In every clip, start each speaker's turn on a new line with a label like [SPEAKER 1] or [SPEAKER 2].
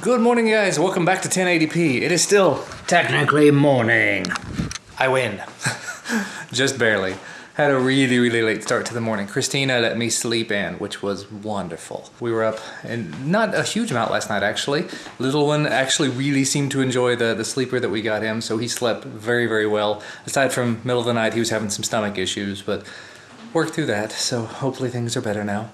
[SPEAKER 1] Good morning, guys. Welcome back to 1080p. It is still technically morning. I win. Just barely. Had a really late start to the morning. Christina let me sleep in, which was wonderful. We were up, and not a huge amount last night, actually. Little one actually really seemed to enjoy the sleeper that we got him, so he slept very well. Aside from middle of the night, he was having some stomach issues, but worked through that, so hopefully things are better now.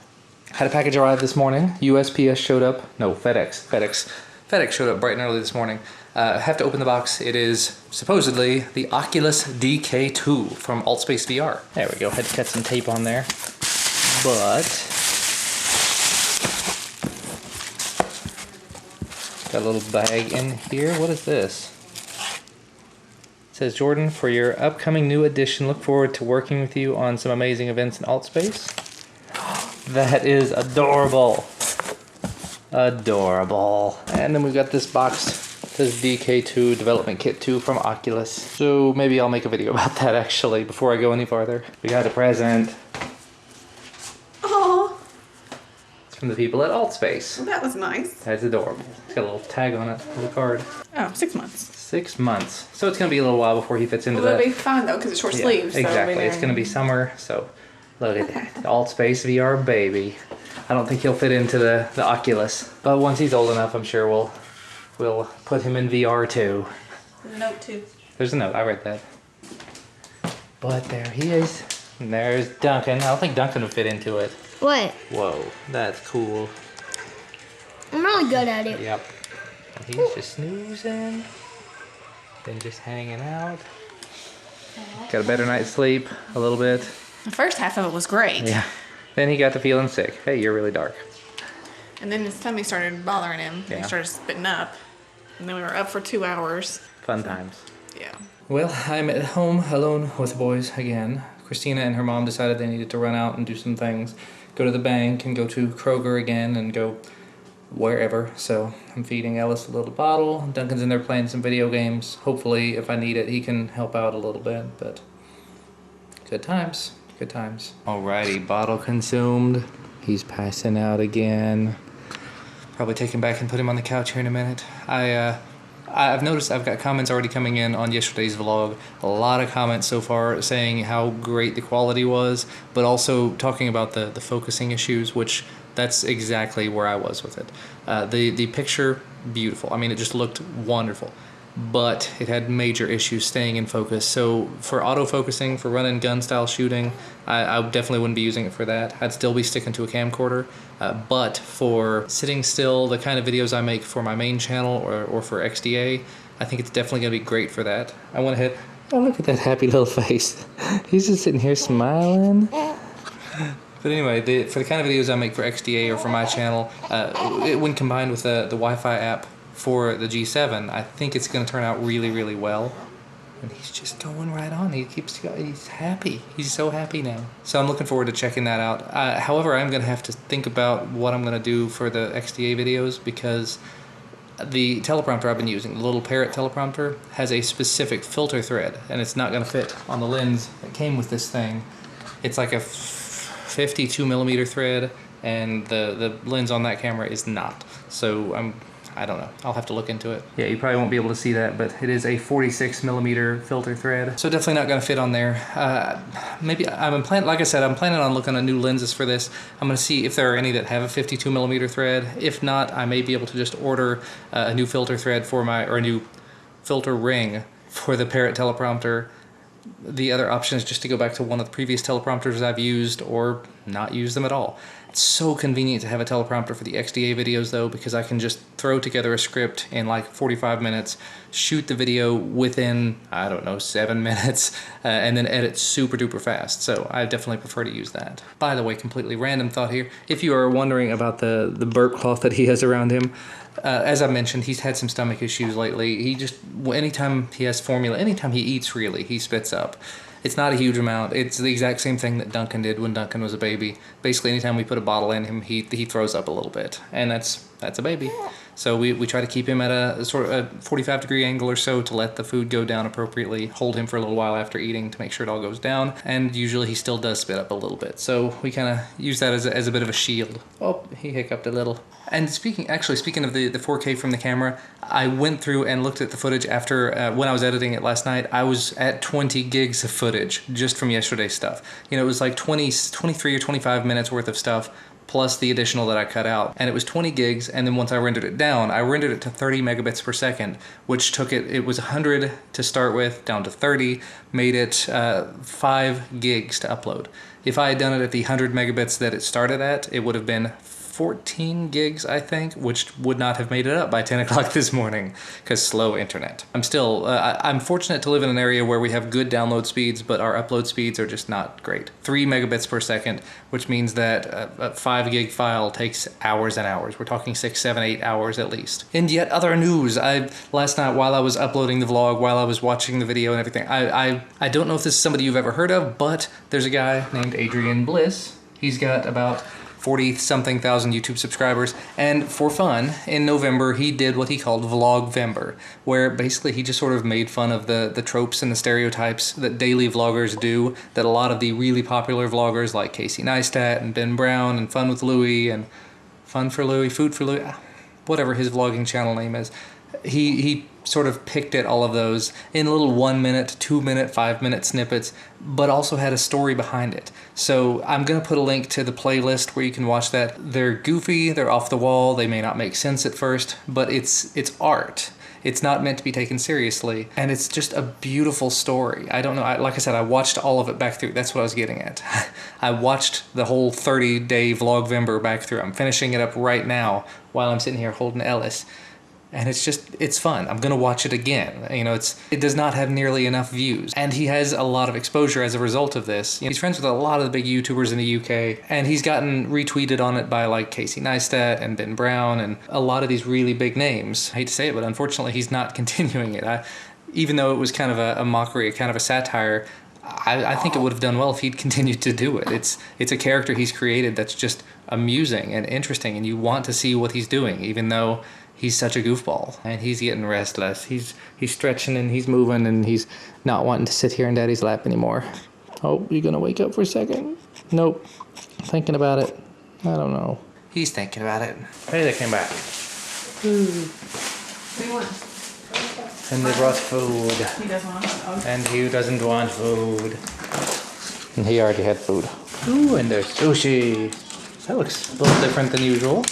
[SPEAKER 1] Had a package arrive this morning. USPS showed up. No, FedEx showed up bright and early this morning. Have to open the box. It is supposedly the Oculus DK2 from AltSpace VR. There we go. Had to cut some tape on there. But got a little bag in here. What is this? It says, Jordan, for your upcoming new edition, look forward to working with you on some amazing events in AltSpace. That is adorable. Adorable. And then we've got this box. It says DK2 Development Kit 2 from Oculus. So maybe I'll make a video about that actually before I go any farther. We got a present.
[SPEAKER 2] Oh,
[SPEAKER 1] It's from the people at AltSpace.
[SPEAKER 2] well, that was nice.
[SPEAKER 1] That's adorable. It's got a little tag on it, a little card.
[SPEAKER 2] Oh, 6 months.
[SPEAKER 1] 6 months. So it's going to be a little while before he fits into
[SPEAKER 2] Well,
[SPEAKER 1] that.
[SPEAKER 2] it'll be fine though, because it's short sleeves. So
[SPEAKER 1] Exactly.
[SPEAKER 2] it'll be
[SPEAKER 1] It's going to be summer, so look at that. The AltSpace VR baby. I don't think he'll fit into the Oculus, but once he's old enough, I'm sure we'll put him in VR too.
[SPEAKER 2] Note 2.
[SPEAKER 1] There's a note. I read that. But there he is. And there's Duncan. I don't think Duncan would fit into it.
[SPEAKER 3] What?
[SPEAKER 1] Whoa, that's cool.
[SPEAKER 3] I'm really good at it.
[SPEAKER 1] Yep. And he's just snoozing. Then just hanging out. Got a better night's sleep, a little bit.
[SPEAKER 2] The first half of it was great.
[SPEAKER 1] Yeah. Then he got to feeling sick. Hey, you're really dark.
[SPEAKER 2] And then his tummy started bothering him.
[SPEAKER 1] Yeah.
[SPEAKER 2] He started spitting up. And then we were up for 2 hours.
[SPEAKER 1] Fun times.
[SPEAKER 2] Yeah.
[SPEAKER 1] Well, I'm at home alone with the boys again. Christina and her mom decided they needed to run out and do some things. Go to the bank and go to Kroger again and go wherever. So I'm feeding Ellis a little bottle. Duncan's in there playing some video games. Hopefully, if I need it, he can help out a little bit. But good times. Good times. Alrighty, bottle consumed. He's passing out again. Probably take him back and put him on the couch here in a minute. I've noticed I've got comments already coming in on yesterday's vlog. A lot of comments so far saying how great the quality was, but also talking about the focusing issues, which that's exactly where I was with it. The picture, beautiful. I mean, it just looked wonderful. But it had major issues staying in focus. So for autofocusing, for run and gun style shooting, I definitely wouldn't be using it for that. I'd still be sticking to a camcorder. But for sitting still, the kind of videos I make for my main channel or for XDA, I think it's definitely going to be great for that. I went ahead. Oh, look at that happy little face. He's just sitting here smiling. But anyway, for the kind of videos I make for XDA or for my channel, when combined with the Wi-Fi app for the G7, I think it's going to turn out really well. And he's just going right on. He's happy. He's so happy now. So I'm looking forward to checking that out. However, I'm going to have to think about what I'm going to do for the XDA videos, because the teleprompter I've been using, the little Parrot teleprompter, has a specific filter thread, and it's not going to fit on the lens that came with this thing. It's like a 52 millimeter thread, and the lens on that camera is not. So I don't know. I'll have to look into it. Yeah, you probably won't be able to see that, but it is a 46 millimeter filter thread. So definitely not going to fit on there. Maybe like I said, I'm planning on looking at new lenses for this. I'm going to see if there are any that have a 52 millimeter thread. If not, I may be able to just order a new filter thread or a new filter ring for the Parrot teleprompter. The other option is just to go back to one of the previous teleprompters I've used, or not use them at all. It's so convenient to have a teleprompter for the XDA videos though, because I can just throw together a script in like 45 minutes, shoot the video within, I don't know, 7 minutes, and then edit super duper fast. So I definitely prefer to use that. By the way, completely random thought here. If you are wondering about the burp cloth that he has around him, as I mentioned, he's had some stomach issues lately. Anytime he has formula, anytime he eats really, he spits up. It's not a huge amount. It's the exact same thing that Duncan did when Duncan was a baby. Basically, anytime we put a bottle in him, he throws up a little bit, and that's a baby. So we try to keep him at a sort of a 45-degree angle or so to let the food go down appropriately, hold him for a little while after eating to make sure it all goes down, and usually he still does spit up a little bit. So we kind of use that as a bit of a shield. Oh, he hiccuped a little. And speaking of the 4K from the camera, I went through and looked at the footage after, when I was editing it last night. I was at 20 gigs of footage just from yesterday's stuff. You know, it was like 23 or 25 minutes worth of stuff, plus the additional that I cut out. And it was 20 gigs, and then once I rendered it down, I rendered it to 30 megabits per second, which took it was 100 to start with, down to 30, made it 5 gigs to upload. If I had done it at the 100 megabits that it started at, it would have been 14 gigs, I think, which would not have made it up by 10 o'clock this morning, because slow internet. I'm fortunate to live in an area where we have good download speeds, but our upload speeds are just not great. 3 megabits per second, which means that a 5 gig file takes hours and hours. We're talking 6, 7, 8 hours at least. And yet other news, last night while I was uploading the vlog, while I was watching the video and everything, I don't know if this is somebody you've ever heard of, but there's a guy named Adrian Bliss. He's got about 40-something thousand YouTube subscribers, and for fun, in November, he did what he called Vlogvember, where basically he just sort of made fun of the tropes and the stereotypes that daily vloggers do, that a lot of the really popular vloggers like Casey Neistat and Ben Brown and Fun with Louie and Fun for Louie, Food for Louie, whatever his vlogging channel name is. He sort of picked at all of those in little 1 minute, 2 minute, 5 minute snippets, but also had a story behind it. So I'm gonna put a link to the playlist where you can watch that. They're goofy, they're off the wall, they may not make sense at first, but it's art. It's not meant to be taken seriously, and it's just a beautiful story. I don't know, like I said, I watched all of it back through. That's what I was getting at. I watched the whole 30-day Vlogvember back through. I'm finishing it up right now while I'm sitting here holding Ellis. And it's fun. I'm gonna watch it again. You know, it does not have nearly enough views. And he has a lot of exposure as a result of this. You know, he's friends with a lot of the big YouTubers in the UK, and he's gotten retweeted on it by like Casey Neistat and Ben Brown and a lot of these really big names. I hate to say it, but unfortunately he's not continuing it. Even though it was kind of a mockery, kind of a satire, I think it would have done well if he'd continued to do it. It's a character he's created that's just amusing and interesting, and you want to see what he's doing, even though he's such a goofball, and he's getting restless. He's stretching and he's moving, and he's not wanting to sit here in Daddy's lap anymore. Oh, you gonna wake up for a second? Nope. Thinking about it. I don't know. He's thinking about it. Hey, they came back.
[SPEAKER 2] What do you want?
[SPEAKER 1] And they brought food.
[SPEAKER 2] He doesn't want it.
[SPEAKER 1] And he doesn't want food. And he already had food. Ooh, and there's sushi. That looks a little different than usual.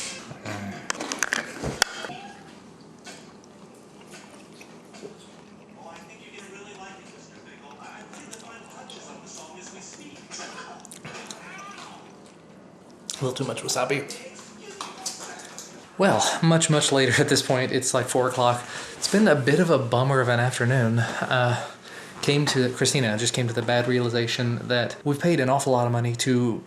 [SPEAKER 1] A little too much wasabi. Well, much later at this point. It's like 4 o'clock. It's been a bit of a bummer of an afternoon. Christina just came to the bad realization that we've paid an awful lot of money to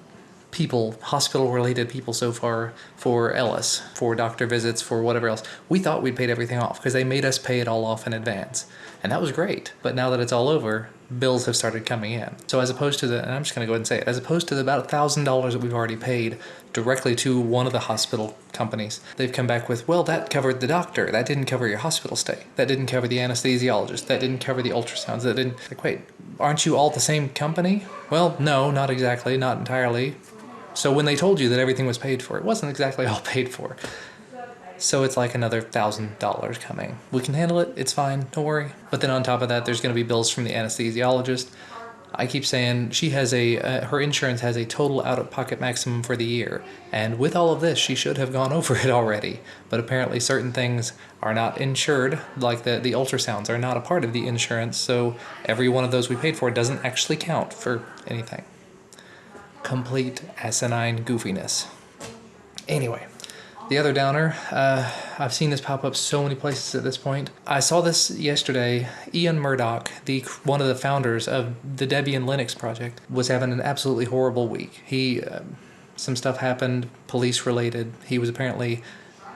[SPEAKER 1] people, hospital-related people so far, for Ellis, for doctor visits, for whatever else. We thought we'd paid everything off because they made us pay it all off in advance. And that was great. But now that it's all over, bills have started coming in. So as opposed to and I'm just going to go ahead and say it, as opposed to about $1,000 that we've already paid directly to one of the hospital companies, they've come back with, well, that covered the doctor. That didn't cover your hospital stay. That didn't cover the anesthesiologist. That didn't cover the ultrasounds. That didn't... Like, wait, aren't you all the same company? Well, no, not exactly, not entirely. So when they told you that everything was paid for, it wasn't exactly all paid for. So it's like another $1,000 coming. We can handle it, it's fine, don't worry. But then on top of that, there's gonna be bills from the anesthesiologist. I keep saying she has her insurance has a total out-of-pocket maximum for the year. And with all of this, she should have gone over it already. But apparently certain things are not insured, like the ultrasounds are not a part of the insurance, so every one of those we paid for doesn't actually count for anything. Complete asinine goofiness. Anyway, the other downer, I've seen this pop up so many places at this point. I saw this yesterday. Ian Murdoch, one of the founders of the Debian Linux project, was having an absolutely horrible week. Some stuff happened, police related. He was apparently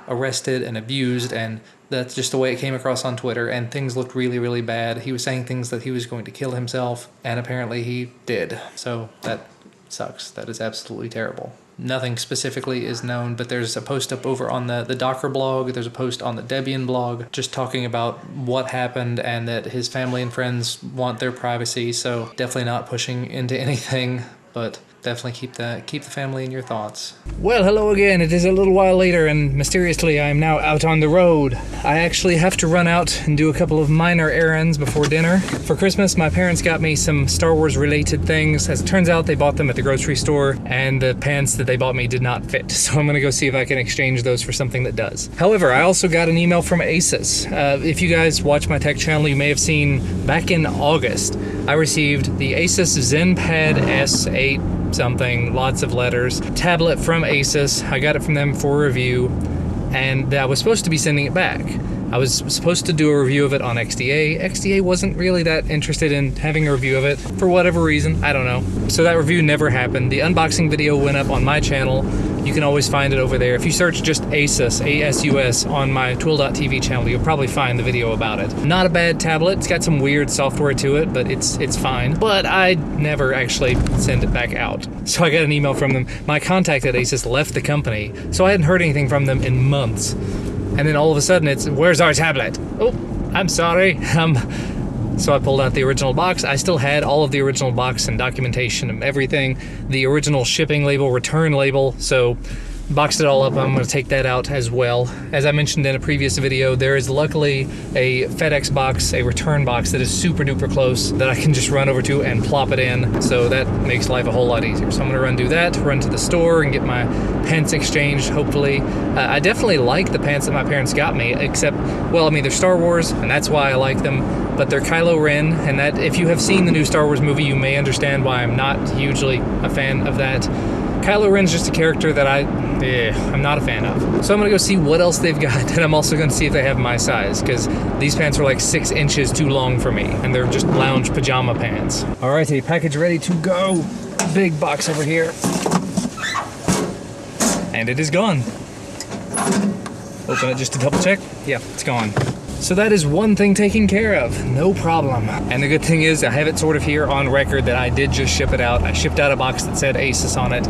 [SPEAKER 1] arrested and abused, and that's just the way it came across on Twitter, and things looked really bad. He was saying things that he was going to kill himself, and apparently he did. So that sucks. That is absolutely terrible. Nothing specifically is known, but there's a post up over on the Docker blog. There's a post on the Debian blog just talking about what happened and that his family and friends want their privacy. So definitely not pushing into anything, but definitely keep the family in your thoughts. Well, hello again. It is a little while later, and mysteriously I am now out on the road. I actually have to run out and do a couple of minor errands before dinner. For Christmas, my parents got me some Star Wars related things. As it turns out, they bought them at the grocery store, and the pants that they bought me did not fit. So I'm gonna go see if I can exchange those for something that does. However, I also got an email from Asus. If you guys watch my tech channel, you may have seen back in August, I received the Asus ZenPad S8 something, lots of letters, tablet from Asus. I got it from them for a review, and I was supposed to be sending it back. I was supposed to do a review of it on XDA. XDA wasn't really that interested in having a review of it for whatever reason, I don't know. So that review never happened. The unboxing video went up on my channel. You can always find it over there. If you search just Asus, A-S-U-S, on my Twill.tv channel, you'll probably find the video about it. Not a bad tablet. It's got some weird software to it, but it's fine. But I never actually send it back out. So I got an email from them. My contact at Asus left the company, so I hadn't heard anything from them in months. And then all of a sudden it's, where's our tablet? Oh, I'm sorry. So I pulled out the original box. I still had all of the original box and documentation and everything. The original shipping label, return label. So boxed it all up. I'm going to take that out as well. As I mentioned in a previous video, there is luckily a FedEx box, a return box that is super duper close that I can just run over to and plop it in. So that makes life a whole lot easier. So I'm going to run do that, run to the store and get my pants exchanged, hopefully. I definitely like the pants that my parents got me, except, well, I mean, they're Star Wars, and that's why I like them, but they're Kylo Ren, and that, if you have seen the new Star Wars movie, you may understand why I'm not hugely a fan of that. Kylo Ren's just a character that I'm not a fan of. So I'm gonna go see what else they've got, and I'm also gonna see if they have my size, because these pants are like 6 inches too long for me, and they're just lounge pajama pants. Alrighty, package ready to go. Big box over here. And it is gone. Open it just to double check. Yeah, it's gone. So that is one thing taken care of, no problem. And the good thing is I have it sort of here on record that I did just ship it out. I shipped out a box that said Asus on it.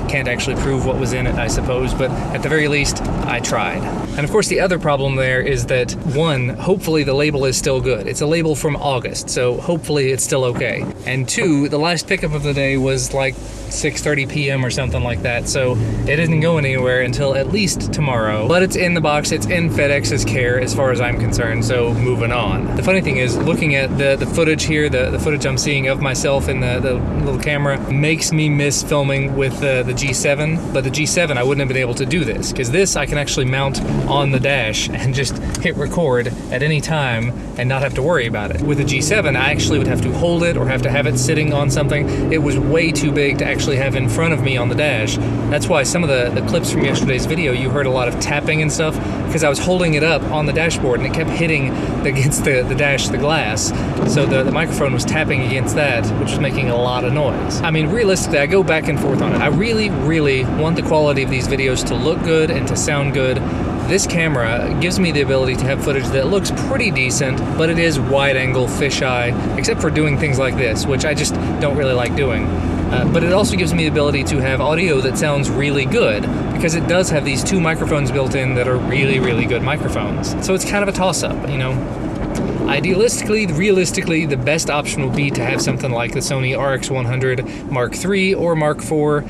[SPEAKER 1] Can't actually prove what was in it, I suppose, but at the very least, I tried. And of course the other problem there is that, one, hopefully the label is still good. It's a label from August, so hopefully it's still okay. And two, the last pickup of the day was like 6:30 p.m. or something like that, so it isn't going anywhere until at least tomorrow. But it's in the box, it's in FedEx's care as far as I'm concerned, so moving on. The funny thing is, looking at the footage here, the footage I'm seeing of myself in the little camera, makes me miss filming with the G7, but the G7 I wouldn't have been able to do this, because this I can actually mount on the dash and just hit record at any time and not have to worry about it. With the G7, I actually would have to hold it or have to have it sitting on something. It was way too big to actually have in front of me on the dash. That's why some of the clips from yesterday's video, you heard a lot of tapping and stuff, because I was holding it up on the dashboard and it kept hitting against the dash, the glass. So the microphone was tapping against that, which was making a lot of noise. I mean, realistically, I go back and forth on it. I really, really want the quality of these videos to look good and to sound good. This camera gives me the ability to have footage that looks pretty decent, but it is wide angle, fisheye, except for doing things like this, which I just don't really like doing. But it also gives me the ability to have audio that sounds really good, because it does have these 2 microphones built in that are really, really good microphones. So it's kind of a toss-up, you know. Idealistically, realistically, the best option would be to have something like the Sony RX100 Mark III or Mark IV.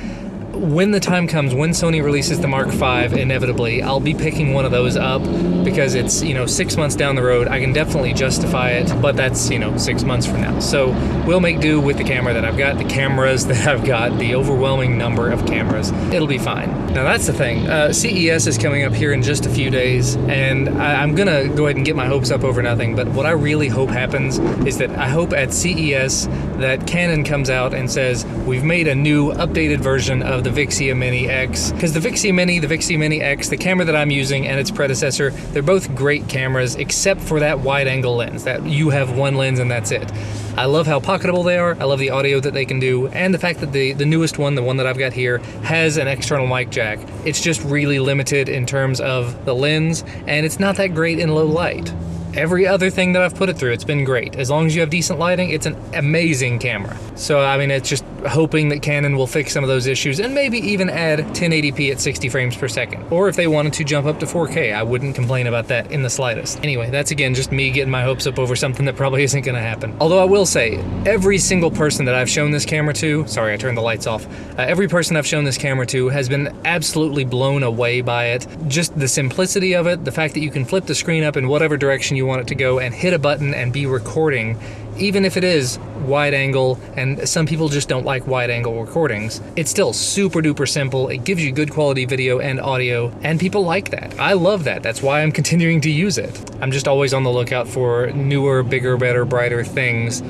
[SPEAKER 1] When the time comes, when Sony releases the Mark V, inevitably, I'll be picking one of those up, because it's, 6 months down the road. I can definitely justify it, but that's, 6 months from now. So we'll make do with the camera that I've got, the cameras that I've got, the overwhelming number of cameras. It'll be fine. Now that's the thing. CES is coming up here in just a few days, and I'm gonna go ahead and get my hopes up over nothing, but what I really hope happens is that I hope at CES that Canon comes out and says, we've made a new updated version of the Vixia Mini X, because the Vixia Mini X, the camera that I'm using and its predecessor, they're both great cameras except for that wide angle lens, that you have one lens and that's it. I love how pocketable they are, I love the audio that they can do, and the fact that the newest one, the one that I've got here, has an external mic jack. It's just really limited in terms of the lens, and it's not that great in low light. Every other thing that I've put it through, it's been great. As long as you have decent lighting, it's an amazing camera. So, I mean, it's just hoping that Canon will fix some of those issues and maybe even add 1080p at 60 frames per second. Or if they wanted to jump up to 4K, I wouldn't complain about that in the slightest. Anyway, that's again just me getting my hopes up over something that probably isn't gonna happen. Although I will say, every single person that I've shown this camera to, sorry, I turned the lights off. Every person I've shown this camera to has been absolutely blown away by it. Just the simplicity of it, the fact that you can flip the screen up in whatever direction you want it to go and hit a button and be recording, even if it is wide angle, and some people just don't like wide angle recordings. It's still super duper simple. It gives you good quality video and audio, and people like that. I love that. That's why I'm continuing to use it. I'm just always on the lookout for newer, bigger, better, brighter things.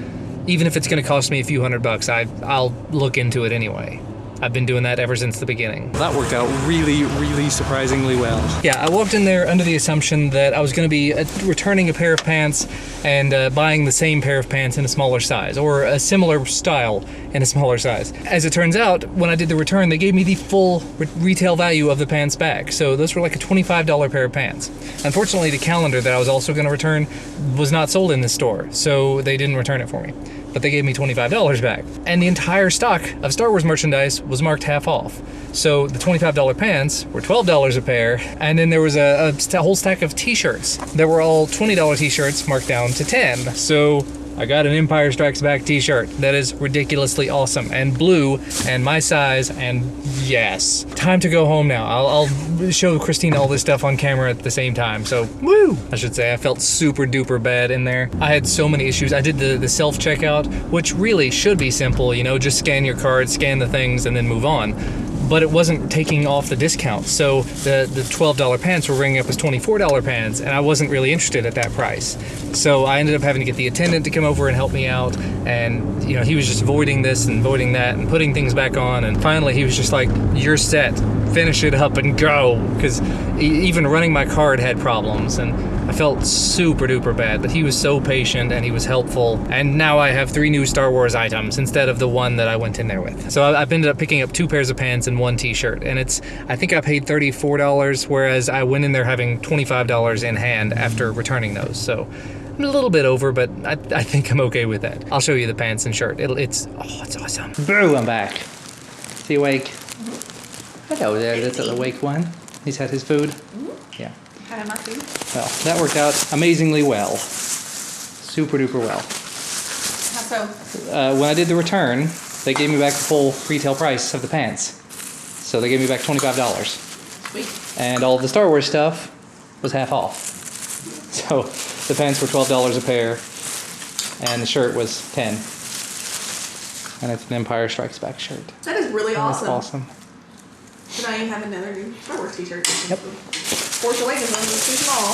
[SPEAKER 1] Even if it's gonna cost me a few $100, I'll look into it anyway. I've been doing that ever since the beginning.
[SPEAKER 4] That worked out really, really surprisingly well.
[SPEAKER 1] Yeah, I walked in there under the assumption that I was going to be returning a pair of pants and buying the same pair of pants in a smaller size, or a similar style in a smaller size. As it turns out, when I did the return, they gave me the full retail value of the pants back. So those were like a $25 pair of pants. Unfortunately, the calendar that I was also going to return was not sold in this store, so they didn't return it for me. But they gave me $25 back. And the entire stock of Star Wars merchandise was marked half off. So the $25 pants were $12 a pair, and then there was a whole stack of t-shirts that were all $20 t-shirts marked down to 10. So I got an Empire Strikes Back t-shirt that is ridiculously awesome and blue and my size, and yes. Time to go home now. I'll show Christina all this stuff on camera at the same time, so woo! I should say, I felt super duper bad in there. I had so many issues. I did the self-checkout, which really should be simple, you know, just scan your card, scan the things, and then move on. But it wasn't taking off the discount, so the $12 pants were ringing up as $24 pants, and I wasn't really interested at that price. So I ended up having to get the attendant to come over and help me out, and you know, he was just voiding this and voiding that and putting things back on, and finally he was just like, "You're set, finish it up and go," because even running my card had problems, and I felt super duper bad, but he was so patient and he was helpful, and now I have 3 new Star Wars items instead of the one that I went in there with. So I've ended up picking up 2 pairs of pants and 1 t-shirt, and I think I paid $34, whereas I went in there having $25 in hand after returning those. So I'm a little bit over, but I think I'm okay with that. I'll show you the pants and shirt. It's awesome. Boo, I'm back. Is he awake? Hello there, little awake one. He's had his food? Yeah.
[SPEAKER 2] Had my food.
[SPEAKER 1] Well, that worked out amazingly well. Super duper well.
[SPEAKER 2] How so?
[SPEAKER 1] When I did the return, they gave me back the full retail price of the pants. So they gave me back $25.
[SPEAKER 2] Sweet.
[SPEAKER 1] And all the Star Wars stuff was half off. So the pants were $12 a pair, and the shirt was $10. And it's an Empire Strikes Back shirt.
[SPEAKER 2] That is really awesome.
[SPEAKER 1] That's awesome.
[SPEAKER 2] And I have another new Star Wars t-shirt.
[SPEAKER 1] Yep.
[SPEAKER 2] Force Awakens one, let's see them all.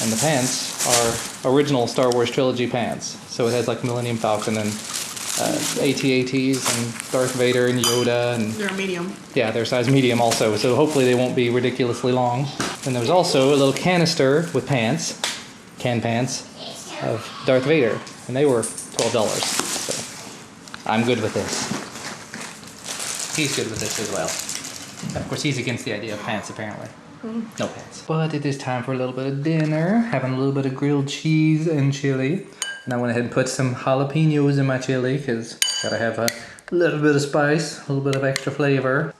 [SPEAKER 1] And the pants are original Star Wars trilogy pants. So it has like Millennium Falcon and AT-ATs and Darth Vader and Yoda, and
[SPEAKER 2] They're a medium.
[SPEAKER 1] yeah, they're size medium also, so hopefully they won't be ridiculously long. And there's also a little canister with pants, can pants, of Darth Vader, and they were $12. So I'm good with this. He's good with this as well. Of course, he's against the idea of pants, apparently. No pants. But it is time for a little bit of dinner, having a little bit of grilled cheese and chili. And I went ahead and put some jalapenos in my chili, because gotta have a little bit of spice, a little bit of extra flavor.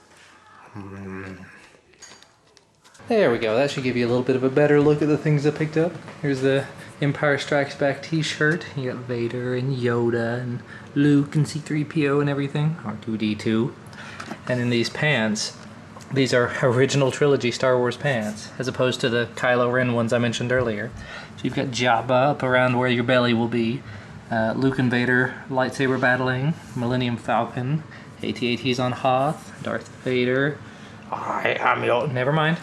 [SPEAKER 1] There we go, that should give you a little bit of a better look at the things I picked up. Here's the Empire Strikes Back t-shirt. You got Vader and Yoda and Luke and C-3PO and everything, R2-D2. And in these pants, these are original trilogy Star Wars pants, as opposed to the Kylo Ren ones I mentioned earlier. So you've got Jabba up around where your belly will be, Luke and Vader lightsaber battling, Millennium Falcon, AT-ATs on Hoth, Darth Vader, never mind.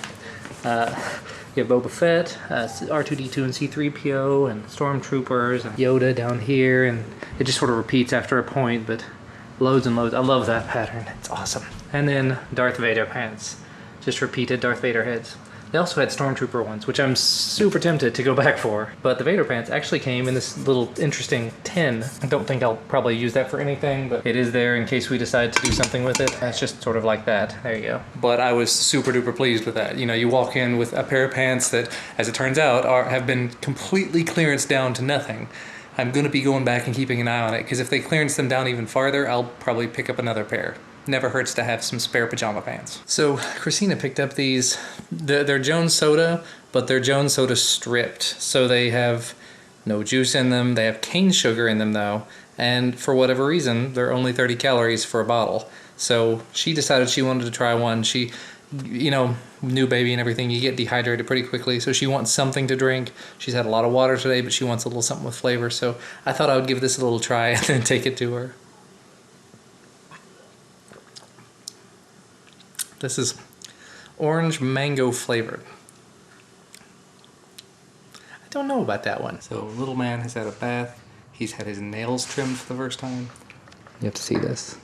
[SPEAKER 1] You have Boba Fett, R2-D2 and C-3PO, and Stormtroopers, and Yoda down here, and it just sort of repeats after a point, but loads and loads. I love that pattern. It's awesome. And then Darth Vader pants. Just repeated Darth Vader heads. They also had Stormtrooper ones, which I'm super tempted to go back for. But the Vader pants actually came in this little interesting tin. I don't think I'll probably use that for anything, but it is there in case we decide to do something with it. It's just sort of like that. There you go. But I was super duper pleased with that. You know, you walk in with a pair of pants that, as it turns out, have been completely clearanced down to nothing. I'm going to be going back and keeping an eye on it, because if they clearance them down even farther, I'll probably pick up another pair. Never hurts to have some spare pajama pants. So Christina picked up these, they're Jones Soda, but they're Jones Soda stripped. So they have no juice in them, they have cane sugar in them though, and for whatever reason, they're only 30 calories for a bottle. So she decided she wanted to try one. She, you know, new baby and everything, you get dehydrated pretty quickly, so she wants something to drink. She's had a lot of water today, but she wants a little something with flavor, so I thought I would give this a little try and then take it to her. This is orange mango flavored. I don't know about that one. So little man has had a bath. He's had his nails trimmed for the first time. You have to see this.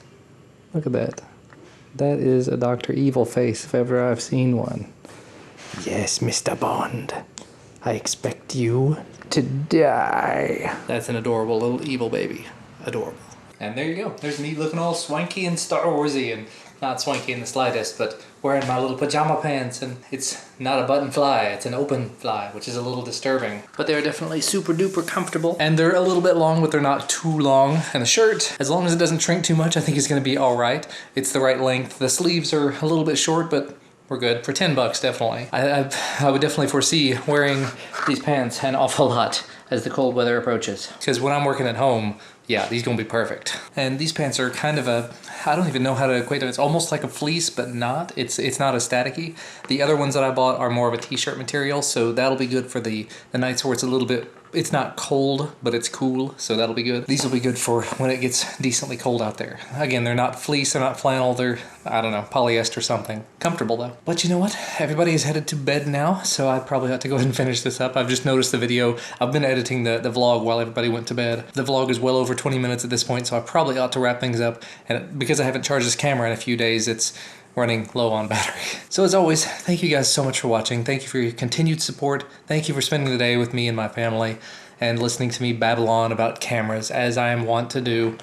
[SPEAKER 1] Look at that. That is a Dr. Evil face if ever I've seen one. Yes, Mr. Bond. I expect you to die. That's an adorable little evil baby. Adorable. And there you go. There's me looking all swanky and Star Warsy, and not swanky in the slightest, but wearing my little pajama pants, and it's not a button fly, it's an open fly, which is a little disturbing. But they're definitely super duper comfortable, and they're a little bit long, but they're not too long. And the shirt, as long as it doesn't shrink too much, I think it's gonna be all right. It's the right length. The sleeves are a little bit short, but we're good. For 10 bucks, definitely. I would definitely foresee wearing these pants an awful lot as the cold weather approaches. Because when I'm working at home, yeah, these gonna be perfect. And these pants are kind of a, I don't even know how to equate them. It's almost like a fleece, but not. It's not as staticky. The other ones that I bought are more of a t-shirt material, so that'll be good for the nights where it's a little bit, it's not cold, but it's cool, so that'll be good. These will be good for when it gets decently cold out there. Again, they're not fleece, they're not flannel, they're, I don't know, polyester something. Comfortable though. But you know what? Everybody is headed to bed now, so I probably ought to go ahead and finish this up. I've just noticed the video. I've been editing the vlog while everybody went to bed. The vlog is well over 20 minutes at this point, so I probably ought to wrap things up. And because I haven't charged this camera in a few days, it's running low on battery. So as always, thank you guys so much for watching. Thank you for your continued support. Thank you for spending the day with me and my family and listening to me babble on about cameras, as I am wont to do.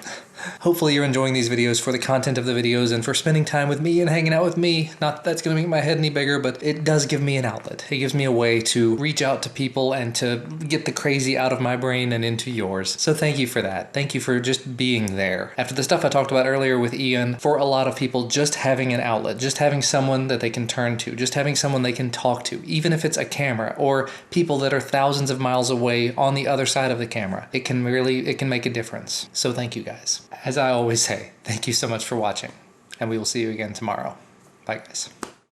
[SPEAKER 1] Hopefully you're enjoying these videos for the content of the videos and for spending time with me and hanging out with me. Not that that's gonna make my head any bigger, but it does give me an outlet. It gives me a way to reach out to people and to get the crazy out of my brain and into yours. So thank you for that. Thank you for just being there. After the stuff I talked about earlier with Ian, for a lot of people, just having an outlet, just having someone that they can turn to, just having someone they can talk to, even if it's a camera or people that are thousands of miles away on the other side of the camera, it can make a difference. So thank you guys. As I always say, thank you so much for watching, and we will see you again tomorrow. Bye guys.